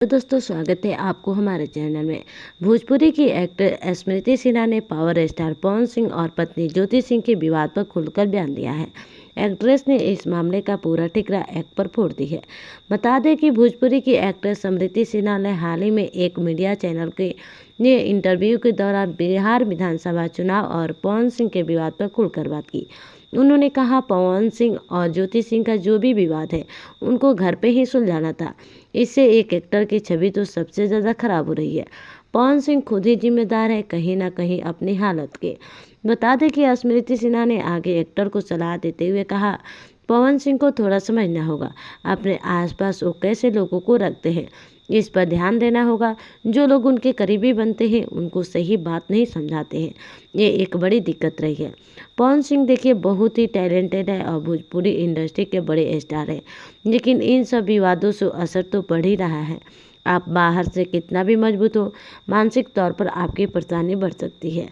तो दोस्तों स्वागत है आपको हमारे चैनल में। भोजपुरी की एक्टर स्मृति सिन्हा ने पावर स्टार पवन सिंह और पत्नी ज्योति सिंह के विवाद पर खुलकर बयान दिया है। एक्ट्रेस ने इस मामले का पूरा ठिकरा एक्ट पर फोड़ दी है। बता दें कि भोजपुरी की एक्ट्रेस स्मृति सिन्हा ने हाल ही में एक मीडिया चैनल के इंटरव्यू के दौरान बिहार विधानसभा चुनाव और पवन सिंह के विवाद पर खुलकर बात की। उन्होंने कहा, पवन सिंह और ज्योति सिंह का जो भी विवाद है उनको घर पे ही सुलझाना था। इससे एक एक्टर की छवि तो सबसे ज़्यादा खराब हो रही है। पवन सिंह खुद ही जिम्मेदार है कहीं ना कहीं अपनी हालत के। बता दें कि स्मृति सिन्हा ने आगे एक्टर को सलाह देते हुए कहा, पवन सिंह को थोड़ा समझना होगा अपने आसपास वो कैसे लोगों को रखते हैं, इस पर ध्यान देना होगा। जो लोग उनके करीबी बनते हैं उनको सही बात नहीं समझाते हैं, ये एक बड़ी दिक्कत रही है। पवन सिंह देखिए बहुत ही टैलेंटेड है और भोजपुरी इंडस्ट्री के बड़े स्टार हैं, लेकिन इन सब विवादों से असर तो पड़ ही रहा है। आप बाहर से कितना भी मजबूत हो, मानसिक तौर पर आपकी परेशानी बढ़ सकती है।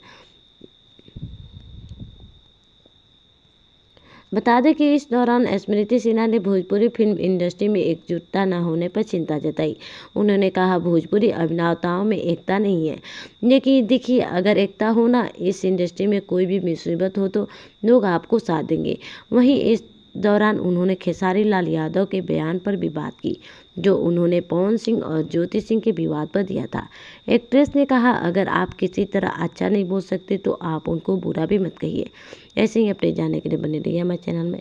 बता दें कि इस दौरान स्मृति सिन्हा ने भोजपुरी फिल्म इंडस्ट्री में एकजुटता न होने पर चिंता जताई। उन्होंने कहा, भोजपुरी अभिनेताओं में एकता नहीं है, लेकिन देखिए अगर एकता हो ना, इस इंडस्ट्री में कोई भी मुसीबत हो तो लोग आपको साथ देंगे। वहीं इस दौरान उन्होंने खेसारी लाल यादव के बयान पर भी बात की, जो उन्होंने पवन सिंह और ज्योति सिंह के विवाद पर दिया था। एक्ट्रेस ने कहा, अगर आप किसी तरह अच्छा नहीं बोल सकते तो आप उनको बुरा भी मत कहिए। ऐसे ही अपडेट जानने के लिए बने रहिए हमारे चैनल में।